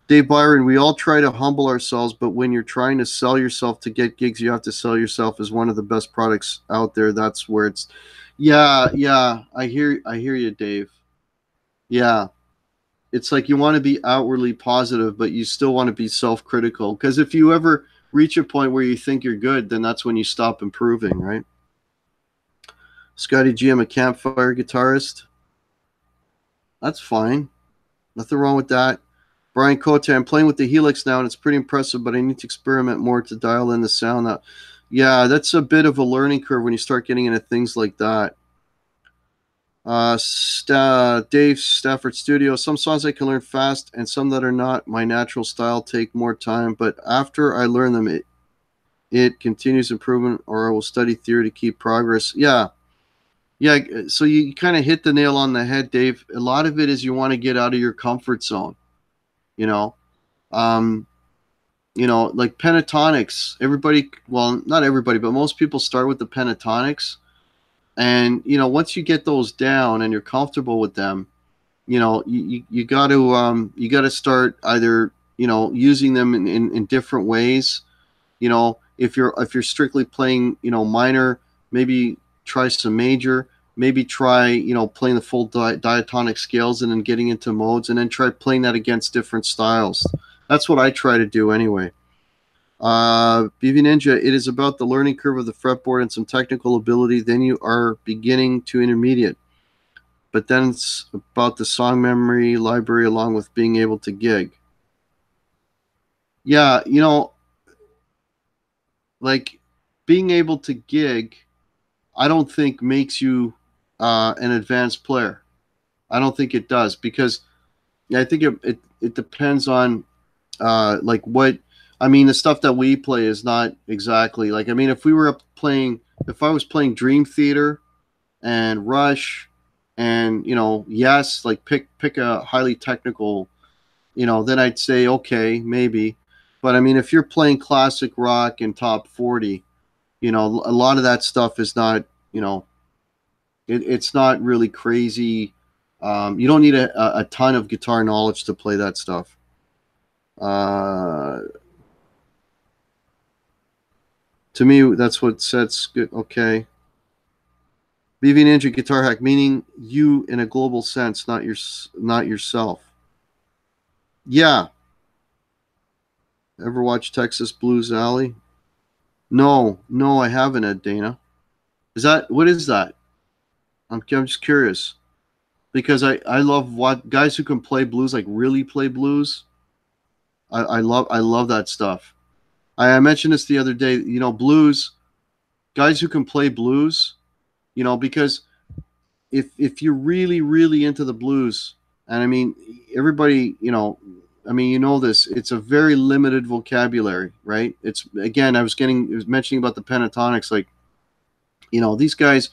Dave Byron, we all try to humble ourselves, but when you're trying to sell yourself to get gigs, you have to sell yourself as one of the best products out there. That's where it's. Yeah. I hear you, Dave. Yeah, it's like you want to be outwardly positive, but you still want to be self-critical. Because if you ever reach a point where you think you're good, then that's when you stop improving, right? Scotty G, I'm a campfire guitarist. That's fine. Nothing wrong with that. Brian Cote, I'm playing with the Helix now, and it's pretty impressive, but I need to experiment more to dial in the sound. Yeah, that's a bit of a learning curve when you start getting into things like that. Dave, Stafford Studio. Some songs I can learn fast, and some that are not my natural style take more time, but after I learn them, it continues improvement, or I will study theory to keep progress. Yeah, so you kind of hit the nail on the head, Dave. A lot of it is you want to get out of your comfort zone. Like pentatonics. Everybody, well, not everybody, but most people start with the pentatonics. And once you get those down and you're comfortable with them, you got to start either using them in different ways. If you're strictly playing minor, maybe try some major. Maybe try playing the full diatonic scales and then getting into modes, and then try playing that against different styles. That's what I try to do anyway. BV Ninja, it is about the learning curve of the fretboard and some technical ability. Then you are beginning to intermediate. But then it's about the song memory library along with being able to gig. Yeah, like being able to gig, I don't think makes you an advanced player. I don't think it does, because I think it depends on like what. I mean, the stuff that we play is not exactly like. I mean, if I was playing Dream Theater and Rush, and yes, like pick a highly technical, then I'd say okay, maybe. But I mean, if you're playing classic rock and top 40, a lot of that stuff is not, it's not really crazy. You don't need a ton of guitar knowledge to play that stuff. To me, that's what sets good. Okay. BV Ninja Guitar Hack, meaning you in a global sense, not yourself. Yeah. Ever watch Texas Blues Alley? No, I haven't, Ed Dana. What is that? I'm just curious, because I love what guys who can play blues, like really play blues. I love that stuff. I mentioned this the other day. Blues guys who can play blues. Because if you're really really into the blues, and I mean everybody, this, it's a very limited vocabulary, right? It's, again, I was mentioning about the pentatonics, like these guys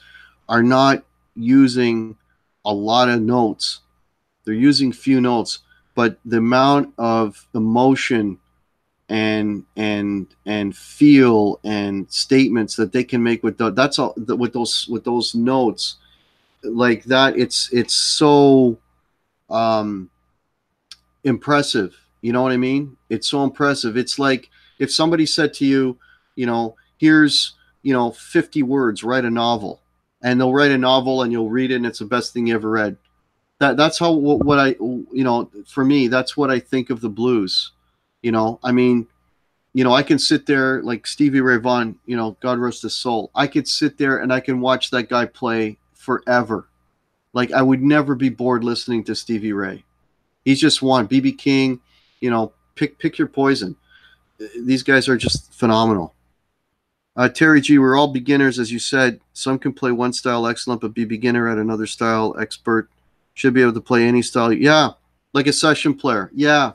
are not using a lot of notes. They're using few notes, but the amount of emotion and feel and statements that they can make with that's all with those notes like that, it's so impressive. You know what I mean? It's so impressive. It's like if somebody said to you, here's 50 words, write a novel. And they'll write a novel and you'll read it and it's the best thing you ever read. That's how, what I, for me, that's what I think of the blues. I mean, I can sit there like Stevie Ray Vaughan, God rest his soul. I could sit there and I can watch that guy play forever. Like I would never be bored listening to Stevie Ray. He's just one. B.B. King, pick your poison. These guys are just phenomenal. Terry G, we're all beginners, as you said. Some can play one style excellent, but be beginner at another style expert. Should be able to play any style. Yeah, like a session player. Yeah,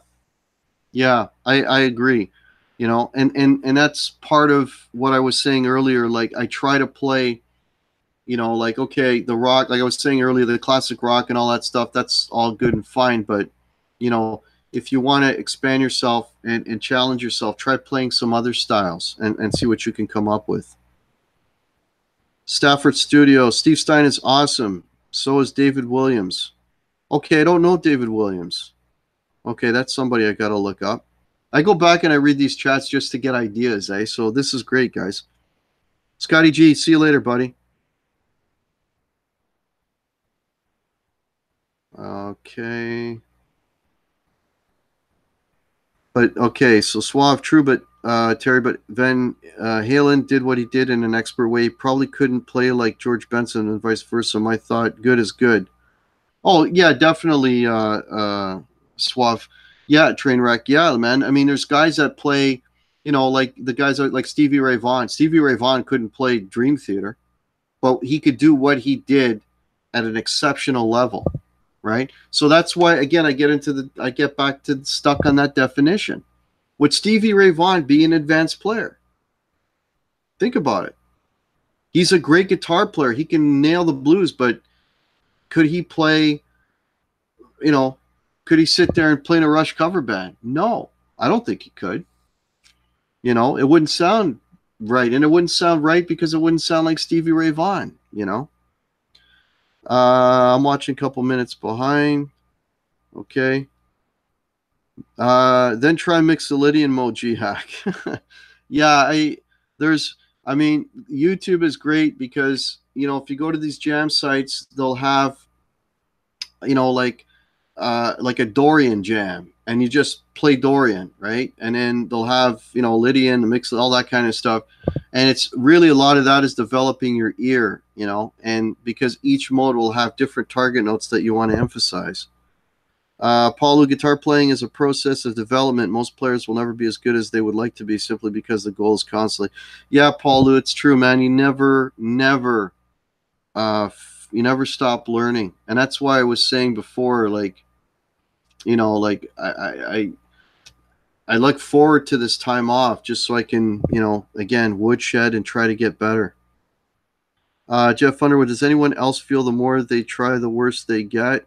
I agree. And that's part of what I was saying earlier. Like I try to play, like, okay, the rock, like I was saying earlier, the classic rock and all that stuff, that's all good and fine. But, if you want to expand yourself and challenge yourself, try playing some other styles and see what you can come up with. Stafford Studio, Steve Stein is awesome. So is David Williams. Okay, I don't know David Williams. Okay, that's somebody I got to look up. I go back and I read these chats just to get ideas, eh? So this is great, guys. Scotty G, see you later, buddy. Okay. But, okay, so Suave, true, but, Terry, but Van Halen did what he did in an expert way. He probably couldn't play like George Benson and vice versa. My thought, good is good. Oh, yeah, definitely, Suave. Yeah, Trainwreck. Yeah, man. I mean, there's guys that play, like the guys like Stevie Ray Vaughan. Stevie Ray Vaughan couldn't play Dream Theater, but he could do what he did at an exceptional level, right? So that's why, again, I get back to stuck on that definition. Would Stevie Ray Vaughan be an advanced player? Think about it. He's a great guitar player. He can nail the blues, but could he play, could he sit there and play in a Rush cover band? No, I don't think he could. It wouldn't sound right. And it wouldn't sound right because it wouldn't sound like Stevie Ray Vaughan, I'm watching a couple minutes behind. Okay. Then try Mixolydian mode, G-Hack. Yeah, YouTube is great because, if you go to these jam sites, they'll have, like a Dorian jam, and you just play Dorian, right? And then they'll have, Lydian, mix, all that kind of stuff. And it's really, a lot of that is developing your ear, and because each mode will have different target notes that you want to emphasize. Paul, guitar playing is a process of development. Most players will never be as good as they would like to be simply because the goal is constantly. Yeah, Paul, it's true, man. You never stop learning. And that's why I was saying before, like, I look forward to this time off just so I can, again, woodshed and try to get better. Jeff Underwood, does anyone else feel the more they try, the worse they get?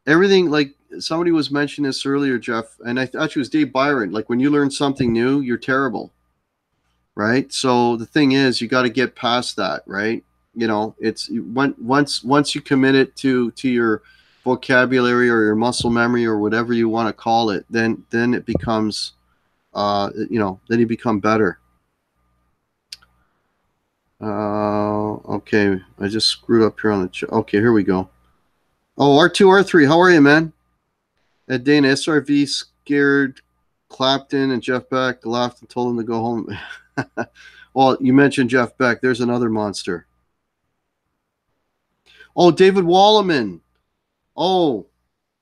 Everything, like somebody was mentioning this earlier, Jeff, and I thought it was Dave Byron. Like when you learn something new, you're terrible, right? So the thing is, you got to get past that, right? It's once you commit it to your vocabulary or your muscle memory or whatever you want to call it, then it becomes, then you become better. Okay, I just screwed up here on the okay, here we go. Oh, R2R3, how are you, man? Ed Dana, SRV scared Clapton and Jeff Beck, laughed and told him to go home. Well, you mentioned Jeff Beck. There's another monster. Oh, David Walliman. Oh,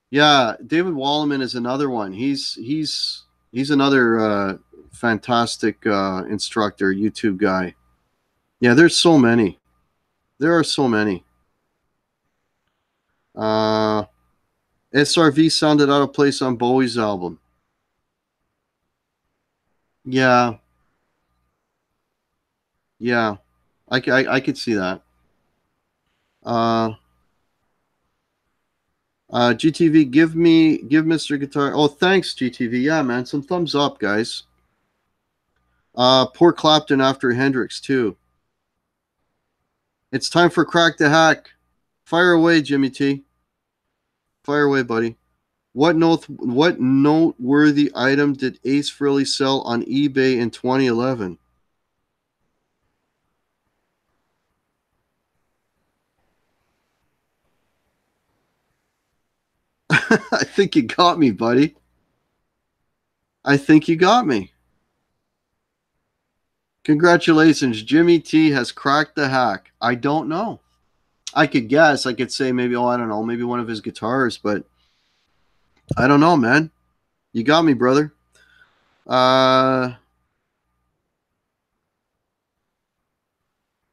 yeah, David Walliman is another one. He's another fantastic instructor, YouTube guy. Yeah, there's so many. There are so many. SRV sounded out of place on Bowie's album. Yeah. Yeah. I could see that. GTV, give Mr. Guitar. Oh, thanks, GTV. Yeah, man. Some thumbs up, guys. Poor Clapton after Hendrix, too. It's time for Crack the Hack. Fire away, Jimmy T. Fire away, buddy. What noteworthy item did Ace Frehley sell on eBay in 2011? I think you got me, buddy. I think you got me. Congratulations, Jimmy T has cracked the hack. I don't know. I could guess. I could say maybe, I don't know, maybe one of his guitars, but I don't know, man. You got me, brother.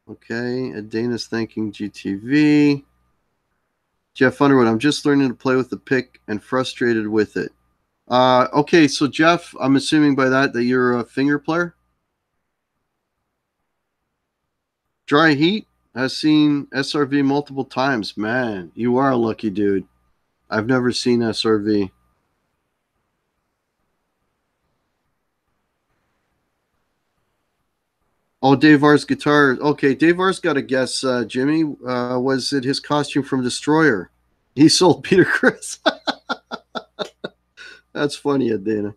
Okay, Dana's thanking GTV. Jeff Underwood, I'm just learning to play with the pick and frustrated with it. Okay, so Jeff, I'm assuming by that you're a finger player? Dry Heat has seen SRV multiple times. Man, you are a lucky dude. I've never seen SRV. Oh, Dave R's guitar. Okay, Dave R's got a guess, Jimmy. Was it his costume from Destroyer? He sold Peter Criss. That's funny, Dana.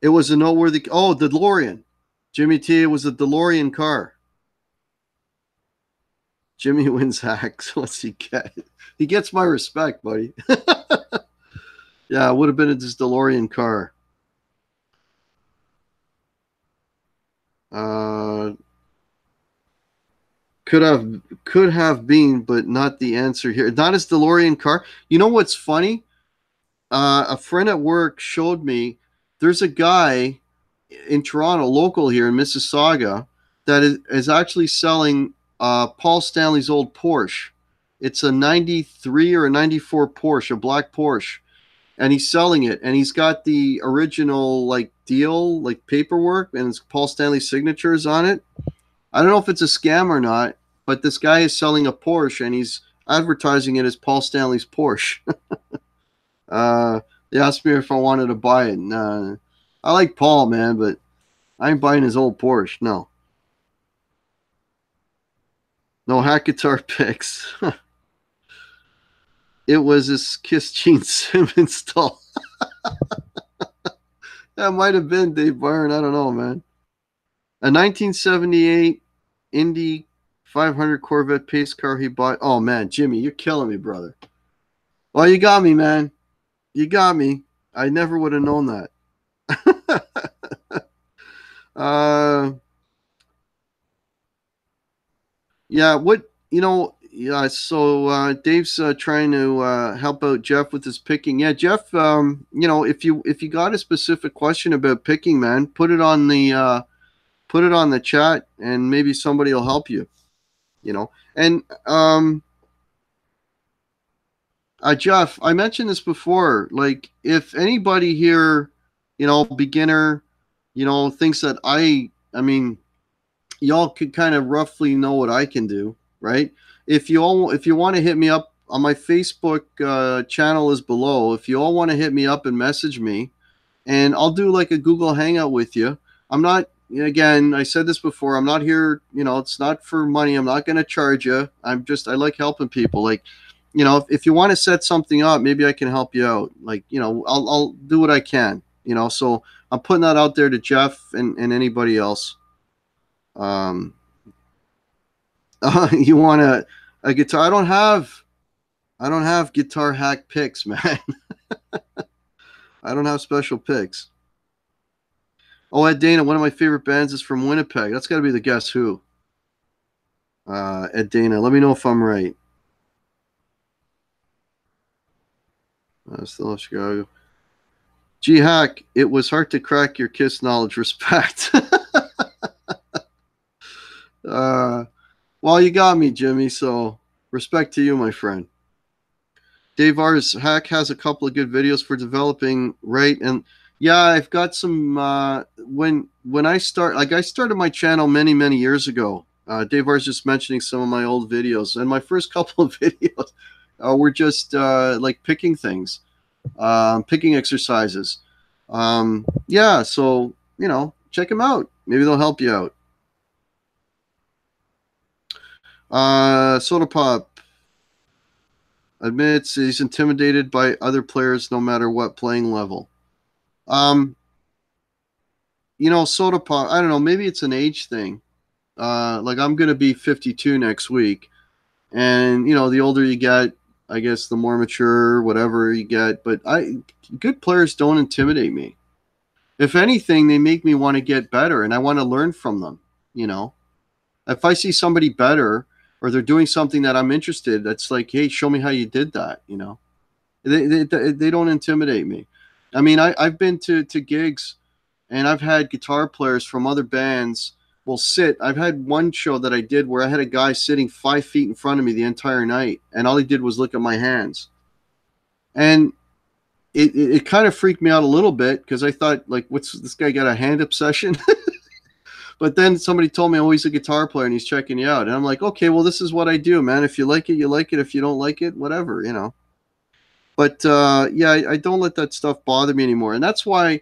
It was a noteworthy... Oh, the DeLorean. Jimmy T, it was a DeLorean car. Jimmy wins hacks. What's he get? He gets my respect, buddy. Yeah, it would have been this DeLorean car. Could have been, but not the answer here. Not his DeLorean car. You know what's funny? A friend at work showed me there's a guy in Toronto, local here in Mississauga, that is actually selling Paul Stanley's old Porsche. It's a 93 or a 94 Porsche, a black Porsche. And he's selling it. And he's got the original deal, paperwork, and it's Paul Stanley's signatures on it. I don't know if it's a scam or not, but this guy is selling a Porsche and he's advertising it as Paul Stanley's Porsche. They asked me if I wanted to buy it. Nah, I like Paul, man, but I ain't buying his old Porsche. No. No hack guitar picks. It was his Kiss Gene Simmons stall. That might have been Dave Byron. I don't know, man. A 1978 Indy 500 Corvette pace car he bought. Oh, man, Jimmy, you're killing me, brother. Well, you got me, man. You got me. I never would have known that. Yeah, so Dave's trying to help out Jeff with his picking. Yeah, Jeff, if you got a specific question about picking, man, put it on the chat and maybe somebody will help you. And Jeff, I mentioned this before. If anybody here, beginner, thinks that I mean, y'all could kind of roughly know what I can do, right? If you want to hit me up on my Facebook channel is below. If you all want to hit me up and message me, and I'll do a Google Hangout with you. I'm not, again, I said this before, I'm not here, it's not for money. I'm not going to charge you. I like helping people. If you want to set something up, maybe I can help you out. I'll do what I can, so I'm putting that out there to Jeff and anybody else. You want a guitar? I don't have guitar hack picks, man. I don't have special picks. Oh, Ed Dana, one of my favorite bands is from Winnipeg. That's got to be the Guess Who. Ed Dana, let me know if I'm right. Still in Chicago. G Hack, it was hard to crack your Kiss knowledge. Respect. Well, you got me, Jimmy, so respect to you, my friend. Dave R's hack has a couple of good videos for developing, right? And yeah, I've got some when I started my channel many years ago. Dave R's just mentioning some of my old videos, and my first couple of videos were just picking things, picking exercises. Yeah, so check them out. Maybe they'll help you out. Soda Pop. Admits he's intimidated by other players no matter what playing level. Soda pop, I don't know, maybe it's an age thing. Like I'm going to be 52 next week. And, the older you get, I guess the more mature, whatever you get. But good players don't intimidate me. If anything, they make me want to get better and I want to learn from them, If I see somebody better or they're doing something that I'm interested, that's like, hey, show me how you did that, They don't intimidate me. I mean, I've been to gigs and I've had guitar players from other bands will sit. I've had one show that I did where I had a guy sitting 5 feet in front of me the entire night, and all he did was look at my hands. And it kind of freaked me out a little bit because I thought, like, what's this guy got a hand obsession? But then somebody told me, oh, he's a guitar player and he's checking you out. And I'm like, okay, well, this is what I do, man. If you like it, you like it. If you don't like it, whatever, But, I don't let that stuff bother me anymore. And that's why,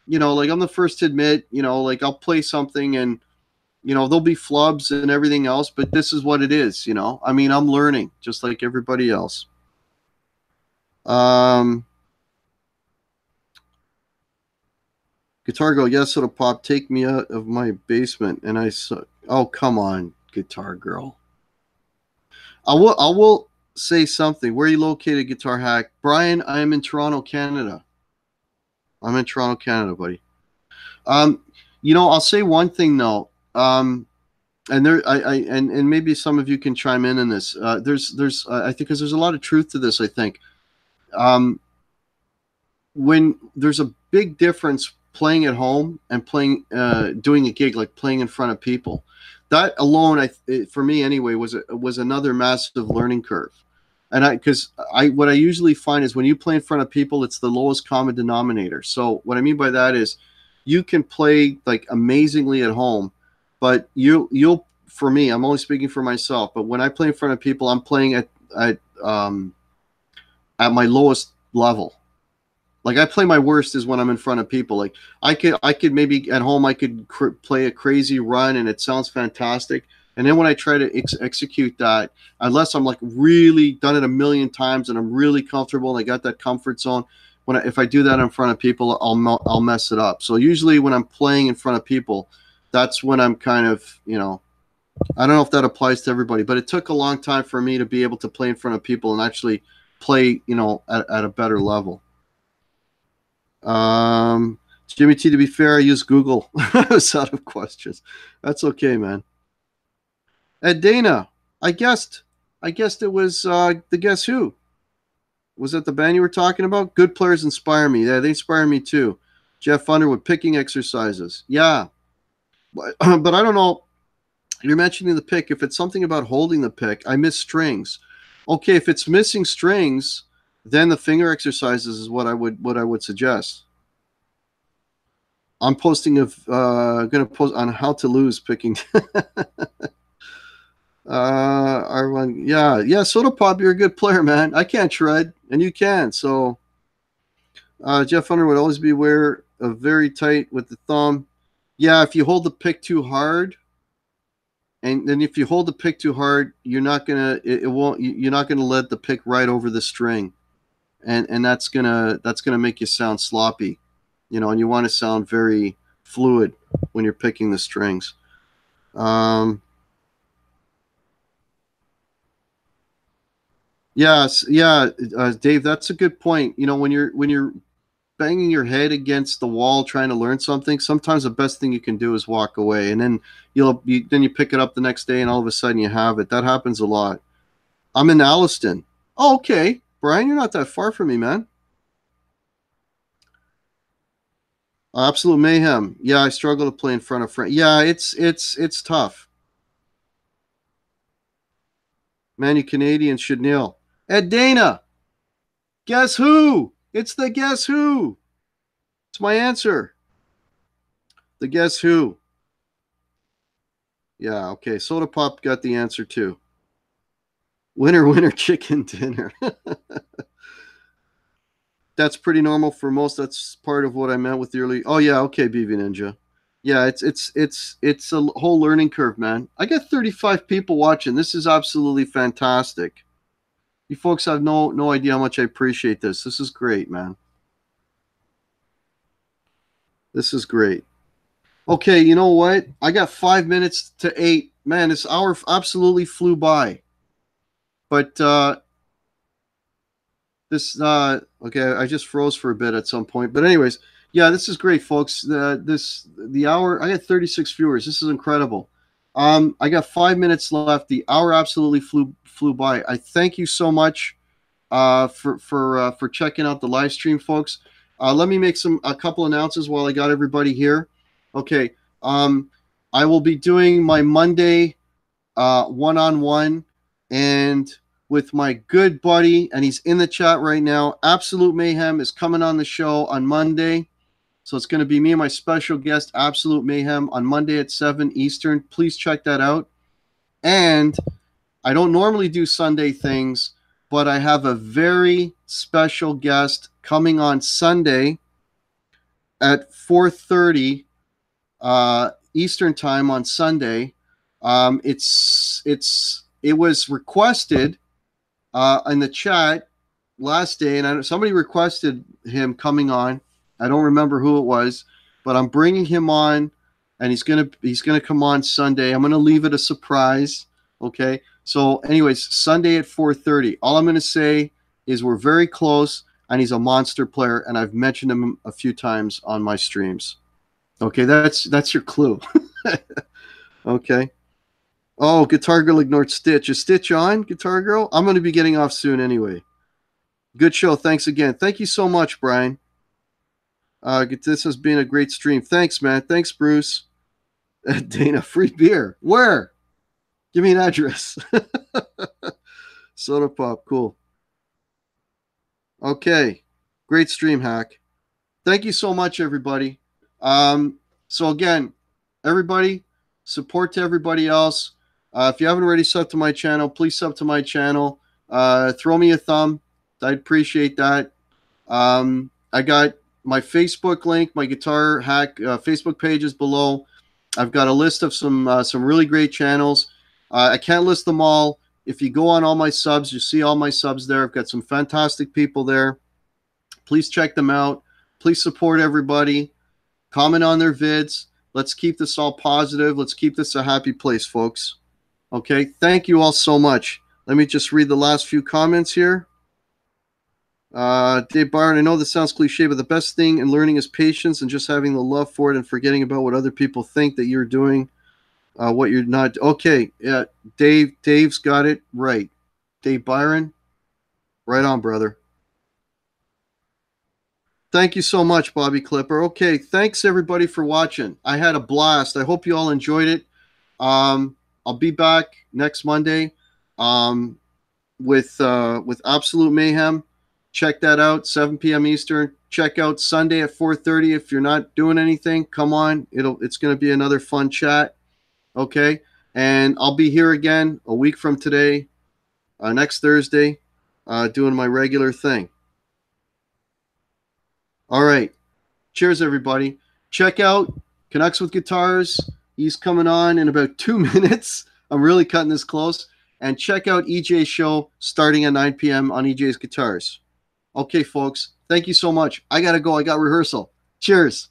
like I'm the first to admit, like I'll play something and, there'll be flubs and everything else, but this is what it is, I mean, I'm learning just like everybody else. Guitar Girl, yes, it'll pop. Take me out of my basement. And I saw, oh, come on, Guitar Girl. I will say something. Where are you located, Guitar Hack? Brian, I am in Toronto, Canada. I'm in Toronto, Canada, buddy. I'll say one thing though. And there, and maybe some of you can chime in on this. There's, I think, because there's a lot of truth to this. I think, when there's a big difference playing at home and playing, doing a gig, like playing in front of people, that alone, for me anyway, was another massive learning curve. And what I usually find is when you play in front of people, it's the lowest common denominator. So what I mean by that is, you can play like amazingly at home, but you'll for me, I'm only speaking for myself, but when I play in front of people, I'm playing at my lowest level. Like I play my worst is when I'm in front of people. Like I could maybe at home I could play a crazy run and it sounds fantastic. And then when I try to execute that, unless I'm like really done it a million times and I'm really comfortable and I got that comfort zone, if I do that in front of people, I'll mess it up. So usually when I'm playing in front of people, that's when I'm kind of, I don't know if that applies to everybody, but it took a long time for me to be able to play in front of people and actually play, at a better level. Jimmy T, to be fair, I use Google. I was out of questions. That's okay, man. Ed Dana, I guessed it was the Guess Who. Was that the band you were talking about? Good players inspire me. Yeah, they inspire me too. Jeff Underwood, picking exercises. Yeah. But I don't know. You're mentioning the pick. If it's something about holding the pick, I miss strings. Okay, if it's missing strings, then the finger exercises is what I would suggest. I'm posting going to post on how to lose picking. R1, yeah. Soda Pop, you're a good player, man. I can't shred, and you can. So, Jeff Underwood, always be aware of very tight with the thumb. Yeah, if you hold the pick too hard, and then if you hold the pick too hard, you're not gonna let the pick right over the string, and that's gonna make you sound sloppy, and you want to sound very fluid when you're picking the strings. Yes, yeah, Dave, that's a good point. When you're banging your head against the wall trying to learn something, sometimes the best thing you can do is walk away, and then you pick it up the next day, and all of a sudden you have it. That happens a lot. I'm in Alliston. Oh, okay, Brian, you're not that far from me, man. Absolute mayhem. Yeah, I struggle to play in front of friends. Yeah, it's tough. Man, you Canadians should kneel. Ed Dana, Guess Who? It's the Guess Who. It's my answer. The Guess Who. Yeah, okay. Soda Pop got the answer too. Winner, chicken dinner. That's pretty normal for most. That's part of what I meant with the early. Oh yeah, okay, BV Ninja. Yeah, it's a whole learning curve, man. I got 35 people watching. This is absolutely fantastic. You folks have no idea how much I appreciate this. This is great, man. This is great. Okay, you know what? I got 5 minutes to 8. Man, this hour absolutely flew by. But okay, I just froze for a bit at some point. But anyways, yeah, this is great, folks. The hour, I got 36 viewers. This is incredible. I got 5 minutes left. The hour absolutely flew by. I thank you so much for checking out the live stream, folks. Let me make a couple announcements while I got everybody here. Okay, I will be doing my Monday one-on-one and with my good buddy, and he's in the chat right now. Absolute Mayhem is coming on the show on Monday. So it's going to be me and my special guest, Absolute Mayhem, on Monday at 7 Eastern. Please check that out. And I don't normally do Sunday things, but I have a very special guest coming on Sunday at 4:30 Eastern time on Sunday. It was requested in the chat last day, and somebody requested him coming on. I don't remember who it was, but I'm bringing him on, and he's gonna come on Sunday. I'm gonna leave it a surprise. Okay. So, anyways, Sunday at 4:30. All I'm gonna say is we're very close, and he's a monster player, and I've mentioned him a few times on my streams. Okay, that's your clue. Okay. Oh, Guitar Girl ignored Stitch. Is Stitch on, Guitar Girl? I'm going to be getting off soon anyway. Good show. Thanks again. Thank you so much, Brian. This has been a great stream. Thanks, man. Thanks, Bruce. Dana, free beer. Where? Give me an address. Soda Pop. Cool. Okay. Great stream, Hack. Thank you so much, everybody. So again, everybody, support to everybody else. If you haven't already subbed to my channel, please sub to my channel. Throw me a thumb. I'd appreciate that. I got my Facebook link, my Guitar Hack Facebook page is below. I've got a list of some really great channels. I can't list them all. If you go on all my subs, you see all my subs there. I've got some fantastic people there. Please check them out. Please support everybody. Comment on their vids. Let's keep this all positive. Let's keep this a happy place, folks. Okay, thank you all so much. Let me just read the last few comments here. Dave Byron, I know this sounds cliche, but the best thing in learning is patience and just having the love for it and forgetting about what other people think that you're doing, what you're not. Okay, yeah, Dave's got it right. Dave Byron, right on, brother. Thank you so much, Bobby Clipper. Okay, thanks everybody for watching. I had a blast. I hope you all enjoyed it. I'll be back next Monday with Absolute Mayhem. Check that out, 7 p.m. Eastern. Check out Sunday at 4:30. If you're not doing anything, come on. It's going to be another fun chat. Okay, and I'll be here again a week from today, next Thursday, doing my regular thing. All right. Cheers, everybody. Check out Canucks with Guitars. He's coming on in about 2 minutes. I'm really cutting this close. And check out EJ's show starting at 9 p.m. on EJ's Guitars. Okay, folks. Thank you so much. I got to go. I got rehearsal. Cheers.